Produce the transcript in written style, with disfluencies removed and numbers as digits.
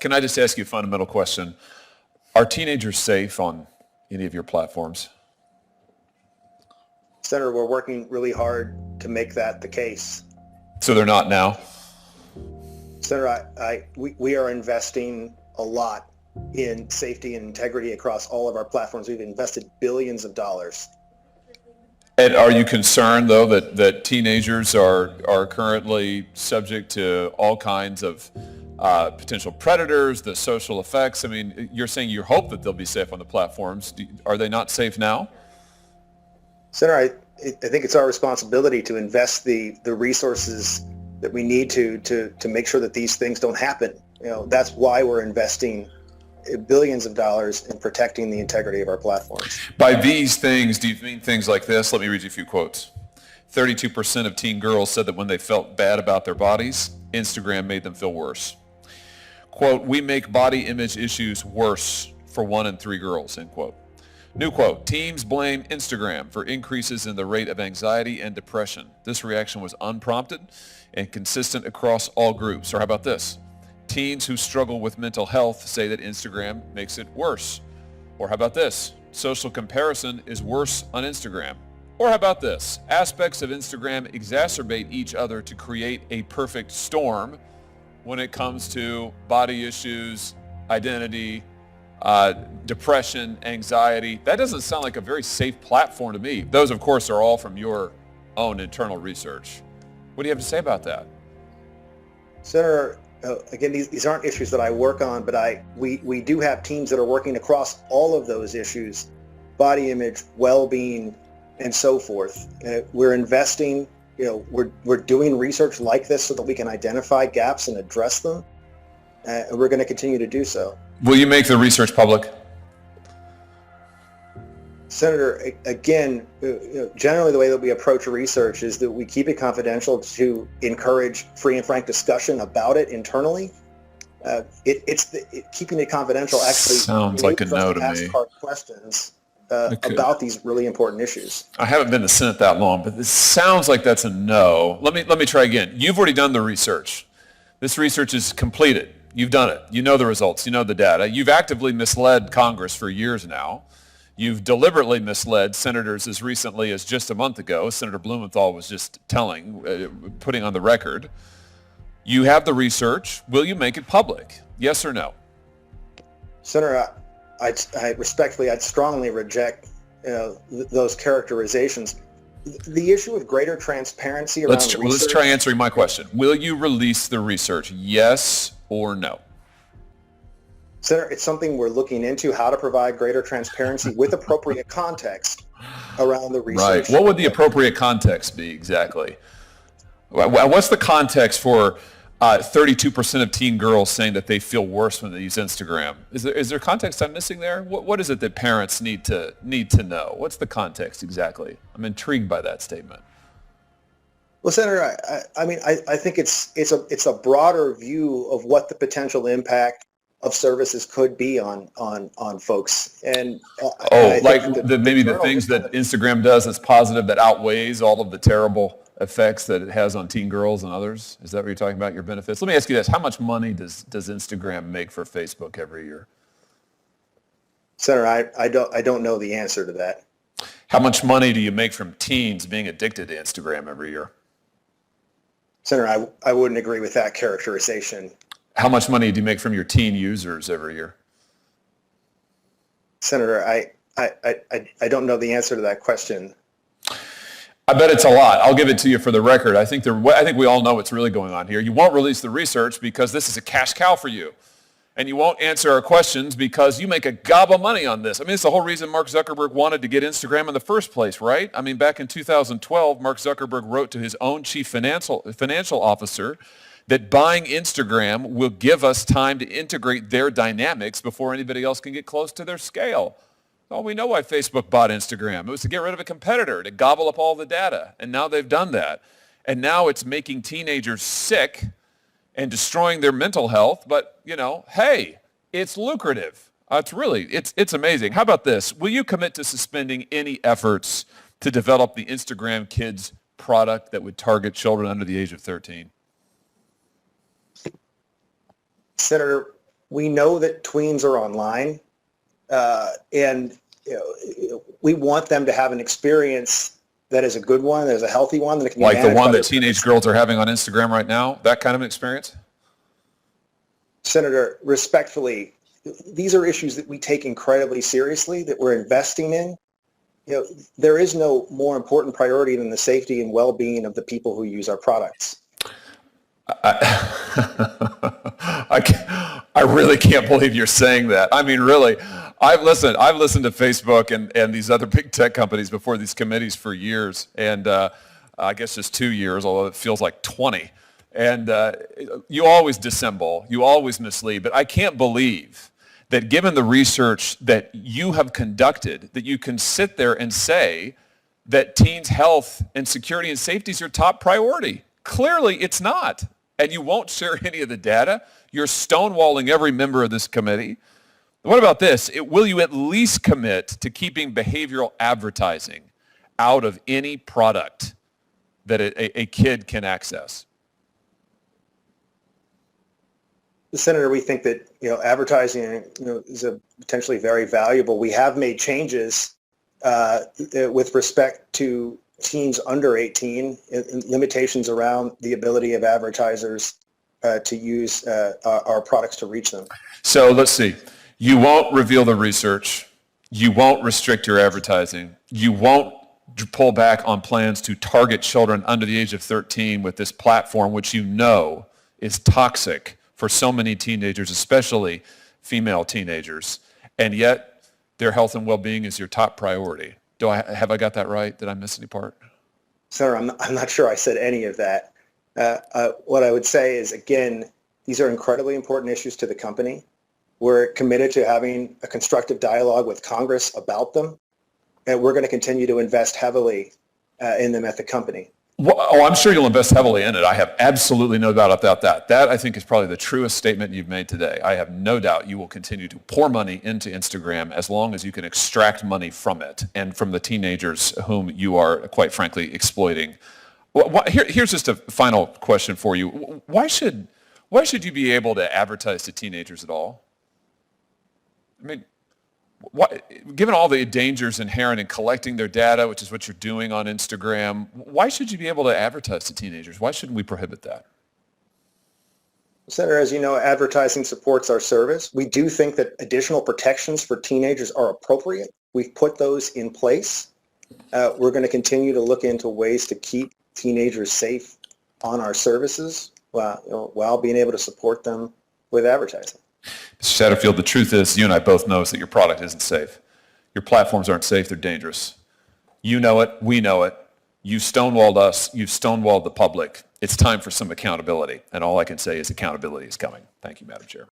Can I just ask you a fundamental question? Are teenagers safe on any of your platforms? Senator, we're working really hard to make that the case. So they're not now? Senator, we are investing a lot in safety and integrity across all of our platforms. We've invested billions of dollars. And are you concerned, though, that teenagers are currently subject to all kinds of potential predators, the social effects? I mean, you're saying you hope that they'll be safe on the platforms. Are they not safe now? Senator, I think it's our responsibility to invest the resources that we need to make sure that these things don't happen. That's why we're investing billions of dollars in protecting the integrity of our platforms. By these things, do you mean things like this? Let me read you a few quotes. 32% of teen girls said that when they felt bad about their bodies, Instagram made them feel worse. Quote, "We make body image issues worse for 1 in 3 girls," end quote. New quote, "Teens blame Instagram for increases in the rate of anxiety and depression. This reaction was unprompted and consistent across all groups." Or how about this? "Teens who struggle with mental health say that Instagram makes it worse." Or how about this? "Social comparison is worse on Instagram." Or how about this? "Aspects of Instagram exacerbate each other to create a perfect storm when it comes to body issues, identity, depression, anxiety." That doesn't sound like a very safe platform to me. Those, of course, are all from your own internal research. What do you have to say about that? Senator, again, these aren't issues that I work on, but we do have teams that are working across all of those issues: body image, well-being, and so forth. We're investing. We're doing research like this so that we can identify gaps and address them. And we're going to continue to do so. Will you make the research public? Senator, again, generally the way that we approach research is that we keep it confidential to encourage free and frank discussion about it internally. Keeping it confidential actually sounds like a no to ask me. hard questions about these really important issues. I haven't been in the Senate that long, but this sounds like that's a no. Let me try again. You've already done the research. This research is completed. You've done it. You know the results. You know the data. You've actively misled Congress for years now. You've deliberately misled senators as recently as just a month ago. Senator Blumenthal was just putting on the record. You have the research. Will you make it public? Yes or no? Senator, I'd strongly reject those characterizations. The issue of greater transparency around research. Let's try answering my question. Will you release the research? Yes or no? Senator, it's something we're looking into, how to provide greater transparency with appropriate context around the research. Right. What would the appropriate context be exactly? What's the context for 32% of teen girls saying that they feel worse when they use Instagram? Is there context I'm missing there? What is it that parents need to know? What's the context exactly? I'm intrigued by that statement. Well, Senator, I think it's a broader view of what the potential impact of services could be on folks. And maybe the things that Instagram does that's positive that outweighs all of the terrible effects that it has on teen girls and others? Is that what you're talking about, your benefits? Let me ask you this. How much money does Instagram make for Facebook every year? Senator, I don't know the answer to that. How much money do you make from teens being addicted to Instagram every year? Senator, I wouldn't agree with that characterization. How much money do you make from your teen users every year? Senator, I don't know the answer to that question. I bet it's a lot. I'll give it to you for the record. I think we all know what's really going on here. You won't release the research because this is a cash cow for you. And you won't answer our questions because you make a gob of money on this. I mean, it's the whole reason Mark Zuckerberg wanted to get Instagram in the first place, right? I mean, back in 2012, Mark Zuckerberg wrote to his own chief financial officer that buying Instagram will give us time to integrate their dynamics before anybody else can get close to their scale. Well, we know why Facebook bought Instagram. It was to get rid of a competitor, to gobble up all the data. And now they've done that. And now it's making teenagers sick and destroying their mental health. But, hey, it's lucrative. It's amazing. How about this? Will you commit to suspending any efforts to develop the Instagram Kids product that would target children under the age of 13? Senator, we know that tweens are online, and we want them to have an experience that is a good one, that is a healthy one, that can be Like the one that their teenage girls are having on Instagram right now, that kind of an experience? Senator, respectfully, these are issues that we take incredibly seriously, that we're investing in. There is no more important priority than the safety and well-being of the people who use our products. I really can't believe you're saying that. I mean, really, I've listened to Facebook and these other big tech companies before these committees for years, and I guess just 2 years, although it feels like 20. And you always dissemble, you always mislead, but I can't believe that given the research that you have conducted, that you can sit there and say that teens' health and security and safety is your top priority. Clearly, it's not. And you won't share any of the data. You're stonewalling every member of this committee. What about this? Will you at least commit to keeping behavioral advertising out of any product that a kid can access? Senator, we think that advertising is a potentially very valuable. We have made changes with respect to teens under 18, limitations around the ability of advertisers to use our products to reach them. So let's see. You won't reveal the research. You won't restrict your advertising. You won't pull back on plans to target children under the age of 13 with this platform, which you know is toxic for so many teenagers, especially female teenagers, and yet their health and well-being is your top priority. Have I got that right? Did I miss any part? Sir, I'm not sure I said any of that. What I would say is, again, these are incredibly important issues to the company. We're committed to having a constructive dialogue with Congress about them, and we're going to continue to invest heavily in them at the company. Well, I'm sure you'll invest heavily in it. I have absolutely no doubt about that. That, I think, is probably the truest statement you've made today. I have no doubt you will continue to pour money into Instagram as long as you can extract money from it and from the teenagers whom you are, quite frankly, exploiting. Here's just a final question for you. Why should you be able to advertise to teenagers at all? I mean, given all the dangers inherent in collecting their data, which is what you're doing on Instagram, why should you be able to advertise to teenagers? Why shouldn't we prohibit that? Senator, as you know, advertising supports our service. We do think that additional protections for teenagers are appropriate. We've put those in place. We're going to continue to look into ways to keep teenagers safe on our services while being able to support them with advertising. Mr. Satterfield, the truth is, you and I both know that your product isn't safe. Your platforms aren't safe, they're dangerous. You know it, we know it. You've stonewalled us, you've stonewalled the public. It's time for some accountability, and all I can say is accountability is coming. Thank you, Madam Chair.